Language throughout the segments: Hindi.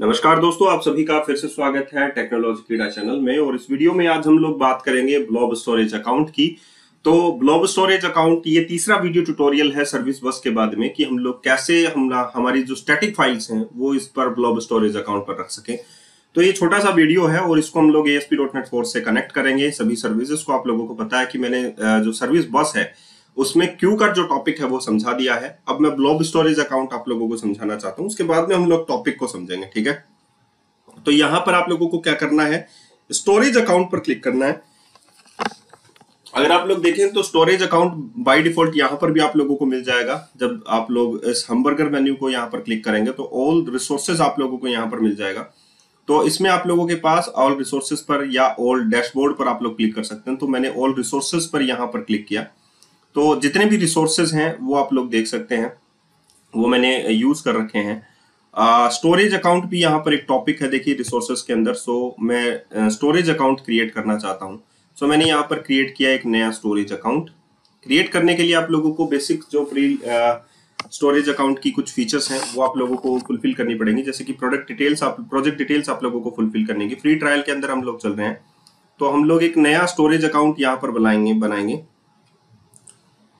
नमस्कार दोस्तों, आप सभी का फिर से स्वागत है टेक्नोलॉजी कीड़ा चैनल में। और इस वीडियो में आज हम लोग बात करेंगे ब्लॉब स्टोरेज अकाउंट की। तो ब्लॉब स्टोरेज अकाउंट ये तीसरा वीडियो ट्यूटोरियल है सर्विस बस के बाद में कि हम लोग कैसे हमारी जो स्टैटिक फाइल्स हैं वो इस पर ब्लॉब स्टोरेज अकाउंट पर रख सकें। तो ये छोटा सा वीडियो है और इसको हम लोग ASP.NET Core से कनेक्ट करेंगे सभी सर्विसेज को। आप लोगों को पता है कि मैंने जो सर्विस बस है उसमें क्यू का जो टॉपिक है वो समझा दिया है। अब मैं ब्लॉब स्टोरेज अकाउंट आप लोगों को समझाना चाहता हूँ, उसके बाद में हम लोग टॉपिक को समझेंगे, ठीक है। तो यहां पर आप लोगों को क्या करना है, स्टोरेज अकाउंट पर क्लिक करना है। अगर आप लोग देखें तो स्टोरेज अकाउंट बाय डिफॉल्ट यहां पर भी आप लोगों को मिल जाएगा। जब आप लोग इस हमबर्गर मेन्यू को यहां पर क्लिक करेंगे तो ऑल रिसोर्सेज आप लोगों को यहां पर मिल जाएगा। तो इसमें आप लोगों के पास ऑल रिसोर्सेज पर या ऑल डैशबोर्ड पर आप लोग क्लिक कर सकते हैं। तो मैंने ऑल रिसोर्सेज पर यहां पर क्लिक किया, तो जितने भी रिसोर्सेज हैं वो आप लोग देख सकते हैं, वो मैंने यूज कर रखे हैं। स्टोरेज अकाउंट भी यहाँ पर एक टॉपिक है, देखिए रिसोर्सेज के अंदर। सो मैं स्टोरेज अकाउंट क्रिएट करना चाहता हूँ। सो मैंने यहाँ पर क्रिएट किया एक नया स्टोरेज अकाउंट। क्रिएट करने के लिए आप लोगों को बेसिक जो प्री स्टोरेज अकाउंट की कुछ फीचर्स हैं वो आप लोगों को फुलफिल करनी पड़ेंगी, जैसे कि प्रोजेक्ट डिटेल्स आप लोगों को फुलफिल करनी है। फ्री ट्रायल के अंदर हम लोग चल रहे हैं, तो हम लोग एक नया स्टोरेज अकाउंट यहाँ पर बनाएंगे,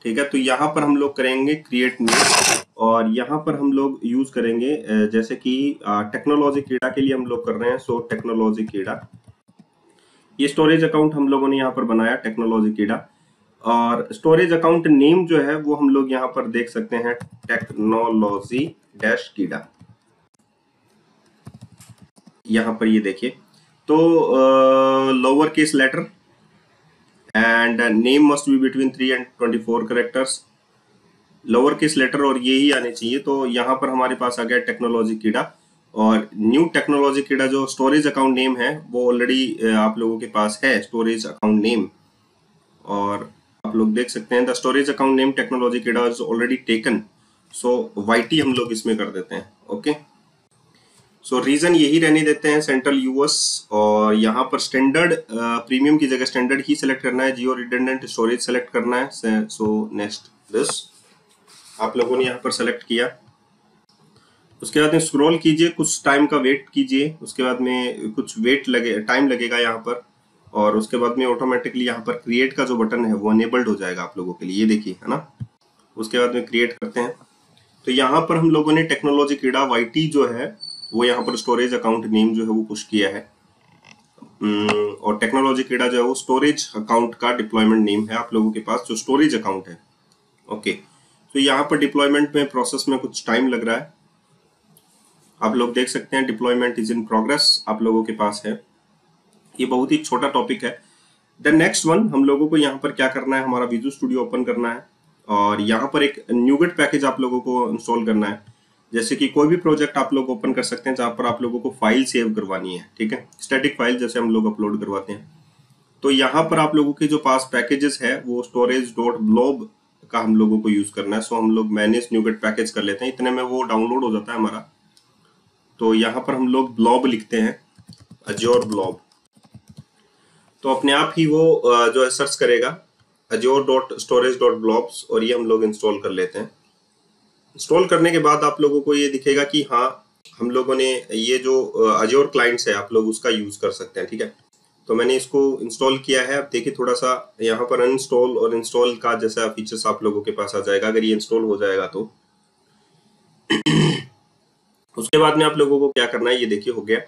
ठीक है। तो यहाँ पर हम लोग करेंगे क्रिएट न्यू, और यहाँ पर हम लोग यूज करेंगे जैसे कि टेक्नोलॉजी कीड़ा के लिए हम लोग कर रहे हैं। सो टेक्नोलॉजी कीड़ा, ये स्टोरेज अकाउंट हम लोगों ने यहाँ पर बनाया टेक्नोलॉजी कीड़ा। और स्टोरेज अकाउंट नेम जो है वो हम लोग यहाँ पर देख सकते हैं, टेक्नोलॉजी डैश कीड़ा, यहाँ पर ये देखिए। तो lower case letter and name must be between 3 and 24 characters. Lower case letter और ये ही आने चाहिए। तो यहाँ पर हमारे पास आ गया टेक्नोलॉजी कीड़ा, और न्यू टेक्नोलॉजी कीड़ा जो स्टोरेज अकाउंट नेम है वो ऑलरेडी आप लोगों के पास है, स्टोरेज अकाउंट नेम। और आप लोग देख सकते हैं the storage account name technology Keeda is already taken. So YT हम लोग इसमें कर देते हैं, ओके। सो रीजन यही रहने देते हैं, सेंट्रल US। और यहाँ पर स्टैंडर्ड प्रीमियम की जगह स्टैंडर्ड ही सिलेक्ट करना है, जियो रिडंडेंट स्टोरेज सेलेक्ट करना है। सो नेक्स्ट दिस आप लोगों ने यहाँ पर सेलेक्ट किया। उसके बाद में स्क्रॉल कीजिए, कुछ टाइम का वेट कीजिए, उसके बाद में कुछ टाइम लगेगा यहाँ पर। और उसके बाद में ऑटोमेटिकली यहाँ पर क्रिएट का जो बटन है वो अनेबल्ड हो जाएगा आप लोगों के लिए, ये देखिए, है ना। उसके बाद में क्रिएट करते हैं। तो यहाँ पर हम लोगों ने टेक्नोलॉजी कीड़ा YT जो है वो यहाँ पर स्टोरेज अकाउंट नेम जो है वो पुश किया है। और टेक्नोलॉजी कीड़ा जो है वो स्टोरेज अकाउंट का डिप्लॉयमेंट नेम है आप लोगों के पास, जो स्टोरेज अकाउंट है, ओके। तो यहाँ पर डिप्लॉयमेंट में प्रोसेस में कुछ टाइम लग रहा है, आप लोग देख सकते हैं। डिप्लॉयमेंट इज इन प्रोग्रेस आप लोगों के पास है। ये बहुत ही छोटा टॉपिक है। देन नेक्स्ट वन, हम लोगों को यहाँ पर क्या करना है, हमारा विजुअल स्टूडियो ओपन करना है। और यहाँ पर एक न्यूगेट पैकेज आप लोगों को इंस्टॉल करना है। जैसे कि कोई भी प्रोजेक्ट आप लोग ओपन कर सकते हैं जहाँ पर आप लोगों को फाइल सेव करवानी है, ठीक है, स्टैटिक फाइल जैसे हम लोग अपलोड करवाते हैं। तो यहाँ पर आप लोगों के जो पास पैकेजेस है वो storage.blob का हम लोगों को यूज करना है। सो हम लोग मैनेज न्यूगेट पैकेज कर लेते हैं, इतने में वो डाउनलोड हो जाता है हमारा। तो यहाँ पर हम लोग ब्लॉब लिखते हैं, अज्योर ब्लॉब। तो अपने आप ही वो जो है सर्च करेगा azure.storage.blobs, और ये हम लोग इंस्टॉल कर लेते हैं। इंस्टॉल करने के बाद आप लोगों को ये दिखेगा कि हाँ, हम लोगों ने ये जो अज्योर क्लाइंट्स है आप लोग उसका यूज कर सकते हैं, ठीक है। तो मैंने इसको इंस्टॉल किया है। अब देखिए थोड़ा सा यहाँ पर अनइंस्टॉल और इंस्टॉल का जैसा फीचर्स आप लोगों के पास आ जाएगा अगर ये इंस्टॉल हो जाएगा तो। उसके बाद में आप लोगों को क्या करना है, ये देखिए हो गया।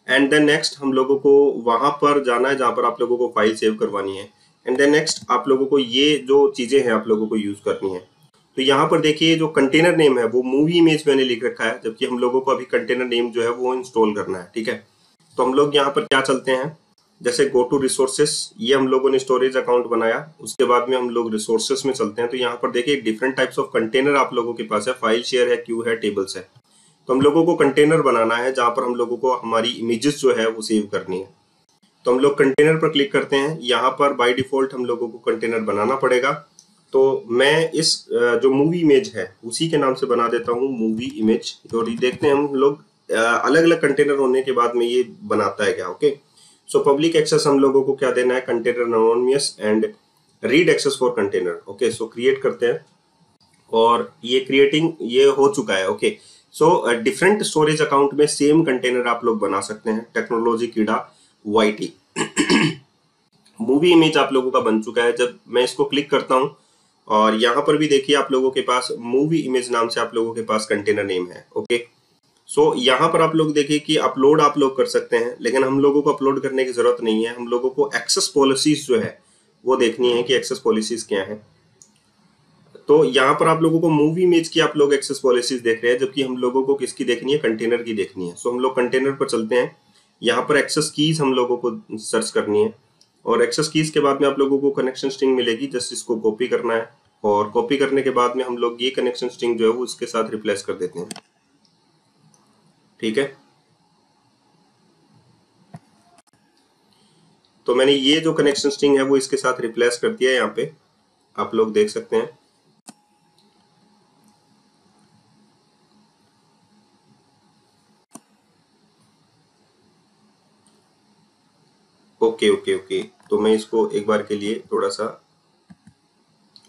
एंड देन नेक्स्ट हम लोगों को वहां पर जाना है जहां पर आप लोगों को फाइल सेव करवानी है। एंड देन नेक्स्ट आप लोगों को ये जो चीजें हैं आप लोगों को यूज करनी है। तो यहाँ पर देखिए जो कंटेनर नेम है वो मूवी इमेज मैंने लिख रखा है, जबकि हम लोगों को अभी कंटेनर नेम जो है वो इंस्टॉल करना है, ठीक है। तो हम लोग यहाँ पर क्या चलते हैं, जैसे गो टू रिसोर्सेस, ये हम लोगों ने स्टोरेज अकाउंट बनाया। उसके बाद में हम लोग रिसोर्सेस में चलते हैं। तो यहाँ पर देखिए डिफरेंट टाइप्स ऑफ कंटेनर आप लोगों के पास है, फाइल शेयर है, क्यू है, टेबल्स है। तो हम लोगों को कंटेनर बनाना है जहां पर हम लोगों को हमारी इमेजेस जो है वो सेव करनी है। तो हम लोग कंटेनर पर क्लिक करते हैं। यहाँ पर बाय डिफॉल्ट हम लोगों को कंटेनर बनाना पड़ेगा। तो मैं इस जो मूवी इमेज है उसी के नाम से बना देता हूँ, मूवी इमेज। तो देखते हैं हम लोग अलग अलग कंटेनर होने के बाद में ये बनाता है क्या, ओके। सो पब्लिक एक्सेस हम लोगों को क्या देना है, container anonymous and read access for container, okay. So create करते हैं और ये क्रिएटिंग ये हो चुका है, okay. So different storage account में सेम कंटेनर आप लोग बना सकते हैं। टेक्नोलॉजी कीड़ा वाईटी मूवी इमेज आप लोगों का बन चुका है। जब मैं इसको क्लिक करता हूं और यहाँ पर भी देखिए आप लोगों के पास मूवी इमेज नाम से आप लोगों के पास कंटेनर नेम है। ओके, सो यहाँ पर आप लोग देखिए कि अपलोड आप लोग कर सकते हैं, लेकिन हम लोगों को अपलोड करने की जरूरत नहीं है। हम लोगों को एक्सेस पॉलिसीज जो है वो देखनी है कि एक्सेस पॉलिसीज क्या है। तो यहाँ पर आप लोगों को मूवी इमेज की आप लोग एक्सेस पॉलिसीज देख रहे हैं, जबकि हम लोगों को किसकी देखनी है, कंटेनर की देखनी है। सो हम लोग कंटेनर पर चलते हैं। यहाँ पर एक्सेस कीज हम लोगों को सर्च करनी है और एक्सेस कीज के बाद में आप लोगों को कनेक्शन स्ट्रिंग मिलेगी। जस्ट इसको कॉपी करना है और कॉपी करने के बाद में हम लोग ये कनेक्शन स्ट्रिंग जो है वो इसके साथ रिप्लेस कर देते हैं। ठीक है, तो मैंने ये जो कनेक्शन स्ट्रिंग है वो इसके साथ रिप्लेस कर दिया है। यहाँ पे आप लोग देख सकते हैं। ओके ओके ओके, तो मैं इसको एक बार के लिए थोड़ा सा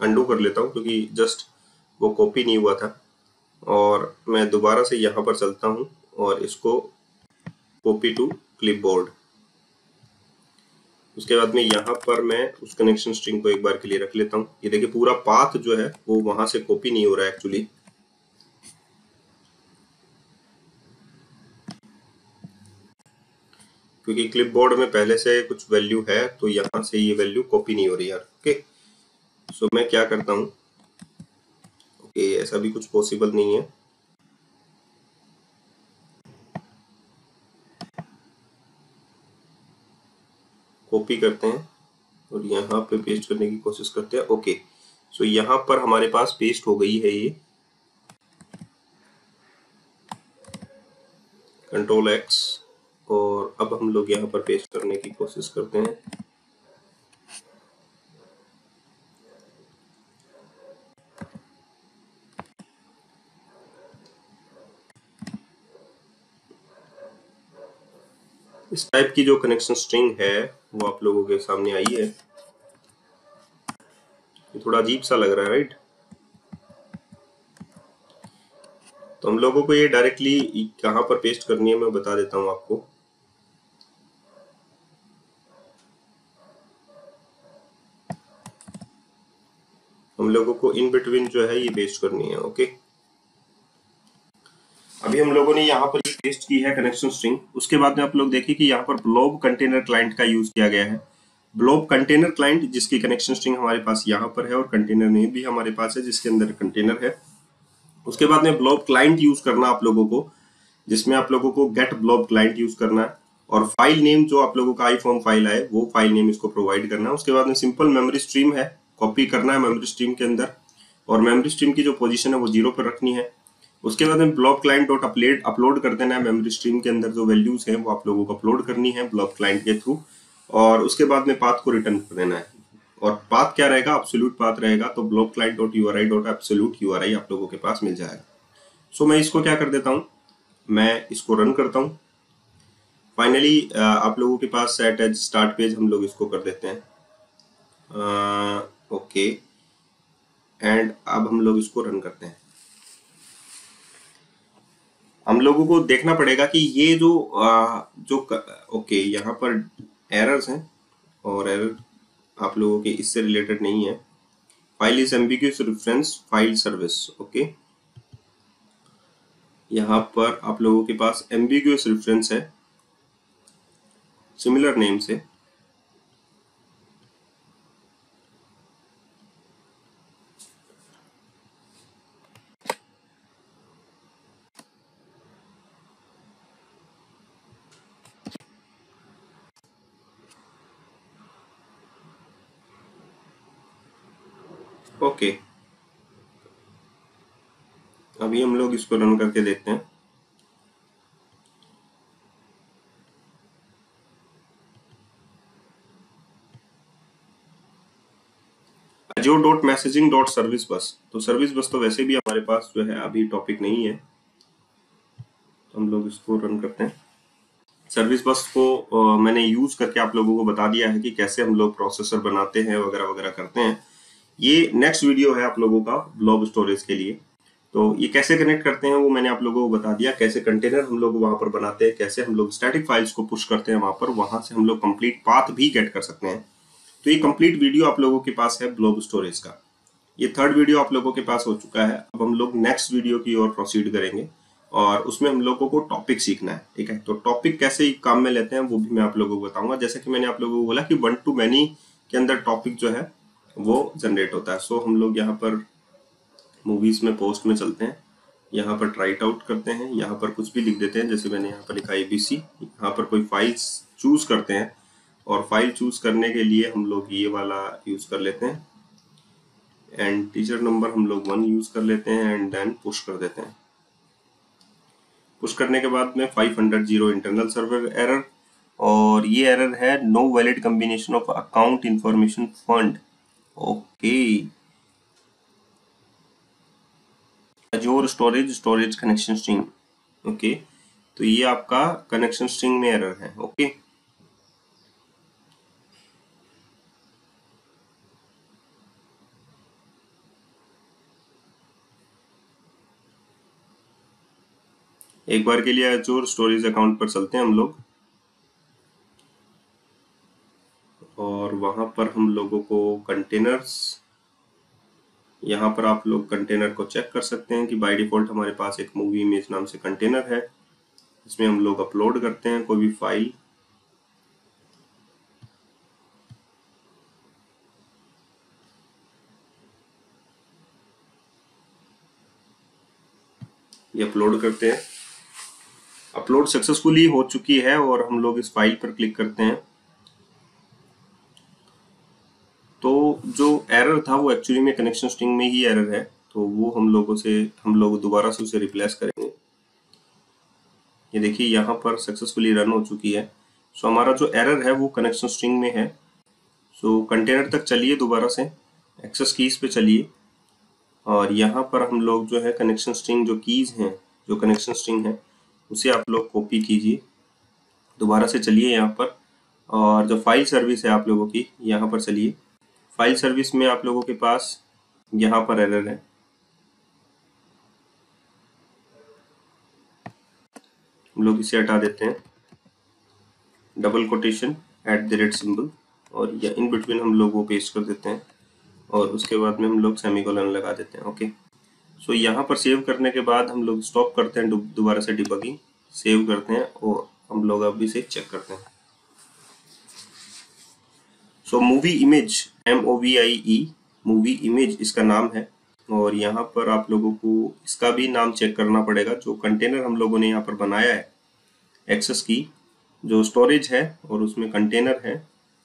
अंडू कर लेता हूँ क्योंकि जस्ट वो कॉपी नहीं हुआ था। और मैं दोबारा से यहाँ पर चलता हूँ और इसको कॉपी टू क्लिपबोर्ड। उसके बाद में यहाँ पर मैं उस कनेक्शन स्ट्रिंग को एक बार के लिए रख लेता हूँ। ये देखिए पूरा पाथ जो है वो वहां से कॉपी नहीं हो रहा है एक्चुअली। क्योंकि क्लिपबोर्ड में पहले से कुछ वैल्यू है तो यहाँ से ये वैल्यू कॉपी नहीं हो रही यार। ओके, सो मैं क्या करता हूँ, ओके ऐसा भी कुछ पॉसिबल नहीं है। कॉपी करते हैं और यहाँ पे पेस्ट करने की कोशिश करते हैं। ओके, सो यहाँ पर हमारे पास पेस्ट हो गई है ये। कंट्रोल एक्स और अब हम लोग यहाँ पर पेस्ट करने की कोशिश करते हैं। इस टाइप की जो कनेक्शन स्ट्रिंग है वो आप लोगों के सामने आई है। ये थोड़ा अजीब सा लग रहा है, राइट? तो हम लोगों को ये डायरेक्टली कहाँ पर पेस्ट करनी है मैं बता देता हूँ आपको। हम लोगों को इन बिटवीन जो है ये पेस्ट करनी है। ओके, अभी हम लोगों ने यहाँ पर पेस्ट की है कनेक्शन स्ट्रिंग। उसके बाद में आप लोग देखिए कि यहाँ पर ब्लॉब कंटेनर क्लाइंट का यूज किया गया है। ब्लॉब कंटेनर क्लाइंट जिसकी कनेक्शन स्ट्रिंग हमारे पास यहाँ पर है और कंटेनर नेम भी हमारे पास है जिसके अंदर कंटेनर है। उसके बाद में ब्लॉब क्लाइंट यूज करना आप लोगों को, जिसमें आप लोगों को गेट ब्लॉब क्लाइंट यूज करना है और फाइल नेम जो आप लोगों का आईफॉर्म फाइल है वो फाइल नेम इसको प्रोवाइड करना है। उसके बाद में सिंपल मेमोरी स्ट्रीम है, कॉपी करना है मेमोरी स्ट्रीम के अंदर और मेमोरी स्ट्रीम की जो पोजीशन है वो 0 पर रखनी है। उसके बाद में ब्लॉब क्लाइंट डॉट अपलोड कर देना है। मेमोरी स्ट्रीम के अंदर जो वैल्यूज है वो आप लोगों को अपलोड करनी है ब्लॉब क्लाइंट के थ्रू और उसके बाद में पाथ को रिटर्न कर देना है। और पाथ क्या रहेगा, एब्सोल्यूट पाथ रहेगा। तो blob client dot URI dot absolute URI आप लोगों के पास मिल जाएगा। सो मैं इसको क्या कर देता हूँ, मैं इसको रन करता हूँ। फाइनली आप लोगों के पास सेट एज स्टार्ट पेज हम लोग इसको कर देते हैं। ओके, एंड अब हम लोग इसको रन करते हैं। हम लोगों को देखना पड़ेगा कि ये जो ओके यहाँ पर एरर्स हैं और एरर आप लोगों के इससे रिलेटेड नहीं है। File is ambiguous reference file service. Okay, यहाँ पर आप लोगों के पास एम्बिग्यूअस रेफरेंस है सिमिलर नेम से। ओके, अभी हम लोग इसको रन करके देखते हैं। जो डॉट मैसेजिंग डॉट सर्विस बस, तो सर्विस बस तो वैसे भी हमारे पास जो है अभी टॉपिक नहीं है, तो हम लोग इसको रन करते हैं। सर्विस बस को मैंने यूज करके आप लोगों को बता दिया है कि कैसे हम लोग प्रोसेसर बनाते हैं वगैरह वगैरह करते हैं। ये नेक्स्ट वीडियो है आप लोगों का ब्लॉब स्टोरेज के लिए। तो ये कैसे कनेक्ट करते हैं वो मैंने आप लोगों को बता दिया, कैसे कंटेनर हम लोग वहां पर बनाते हैं, कैसे हम लोग स्टैटिक फाइल्स को पुश करते हैं वहां पर, वहां से हम लोग कंप्लीट पाथ भी गेट कर सकते हैं। तो ये कंप्लीट वीडियो आप लोगों के पास है ब्लोब स्टोरेज का। ये थर्ड वीडियो आप लोगों के पास हो चुका है। अब हम लोग नेक्स्ट वीडियो की ओर प्रोसीड करेंगे और उसमें हम लोगों को टॉपिक सीखना है, ठीक है। तो टॉपिक कैसे काम में लेते हैं वो भी मैं आप लोगों को बताऊंगा। जैसे कि मैंने आप लोगों को बोला कि 1 to many के अंदर टॉपिक जो है वो जनरेट होता है। सो हम लोग यहाँ पर मूवीज में पोस्ट में चलते हैं, यहाँ पर ट्राइट आउट करते हैं, यहाँ पर कुछ भी लिख देते हैं, जैसे मैंने यहाँ पर लिखा ABC। यहाँ पर कोई फाइल्स चूज करते हैं और फाइल चूज करने के लिए हम लोग ये वाला यूज कर लेते हैं एंड टीचर नंबर हम लोग 1 यूज कर लेते हैं एंड देन पुश कर देते हैं। पुश करने के बाद में 500 इंटरनल सर्वर एरर, और ये एरर है no valid combination of account information found. Okay, Azure storage connection string. Okay, तो ये आपका कनेक्शन स्ट्रिंग में एरर है। ओके, एक बार के लिए अजोर स्टोरेज अकाउंट पर चलते हैं हम लोग, और वहां पर हम लोगों को कंटेनर्स, यहाँ पर आप लोग कंटेनर को चेक कर सकते हैं कि बाय डिफॉल्ट हमारे पास एक मूवी इमेज नाम से कंटेनर है। इसमें हम लोग अपलोड करते हैं कोई भी फाइल, ये अपलोड करते हैं। अपलोड सक्सेसफुली हो चुकी है और हम लोग इस फाइल पर क्लिक करते हैं। तो जो एरर था वो एक्चुअली में कनेक्शन स्ट्रिंग में ही एरर है, तो वो हम लोग दोबारा से उसे रिप्लेस करेंगे। ये देखिए यहाँ पर सक्सेसफुली रन हो चुकी है। सो हमारा जो एरर है वो कनेक्शन स्ट्रिंग में है। सो कंटेनर तक चलिए, दोबारा से एक्सेस कीज पे चलिए, और यहाँ पर हम लोग जो है कनेक्शन स्ट्रिंग जो कीज हैं, जो कनेक्शन स्ट्रिंग है उसे आप लोग कॉपी कीजिए। दोबारा से चलिए यहाँ पर, और जो फाइल सर्विस है आप लोगों की, यहाँ पर चलिए। फाइल सर्विस में आप लोगों के पास यहाँ पर एरर है। हम लोग इसे हटा देते हैं, डबल कोटेशन @ सिंबल, और या इन बिटवीन हम लोग वो पेस्ट कर देते हैं, और उसके बाद में हम लोग सेमीकोलन लगा देते हैं। ओके, सो यहाँ पर सेव करने के बाद हम लोग स्टॉप करते हैं, दोबारा से डिबगिंग, सेव करते हैं और हम लोग अब इसे चेक करते हैं। सो movie image, MOVIE, movie image इसका नाम है, और यहाँ पर आप लोगों को इसका भी नाम चेक करना पड़ेगा। जो कंटेनर हम लोगों ने यहाँ पर बनाया है, एक्सेस की जो स्टोरेज है और उसमें कंटेनर है,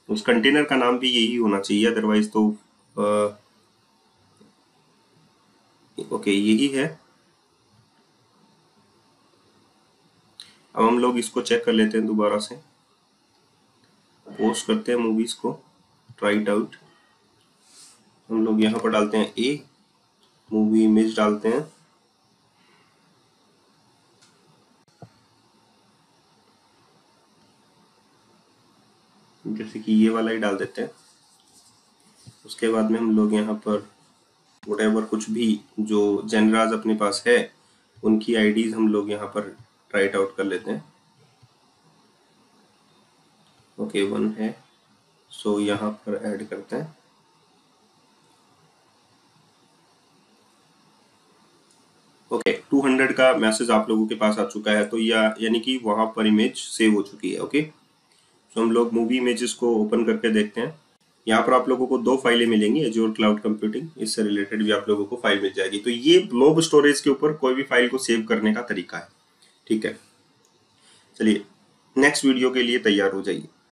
उस कंटेनर का नाम भी यही होना चाहिए, अदरवाइज तो ओके यही है। अब हम लोग इसको चेक कर लेते हैं, दोबारा से पोस्ट करते हैं मूवीज को, ट्राइट आउट। हम लोग यहाँ पर डालते हैं A, मूवी इमेज डालते हैं, जैसे कि ये वाला ही डाल देते हैं। उसके बाद में हम लोग यहाँ पर व्हाटएवर कुछ भी जो जेनराज अपने पास है उनकी आईडीज हम लोग यहाँ पर राइट आउट कर लेते हैं। ओके 1 है, सो यहाँ पर ऐड करते हैं। ओके 200 का मैसेज आप लोगों के पास आ चुका है, तो यानी कि वहां पर इमेज सेव हो चुकी है। ओके, तो हम लोग मूवी इमेजेस को ओपन करके देखते हैं। यहाँ पर आप लोगों को 2 फाइलें मिलेंगी, एज्योर क्लाउड कंप्यूटिंग, इससे रिलेटेड भी आप लोगों को फाइल मिल जाएगी। तो ये ब्लोब स्टोरेज के ऊपर कोई भी फाइल को सेव करने का तरीका है, ठीक है। चलिए नेक्स्ट वीडियो के लिए तैयार हो जाइए।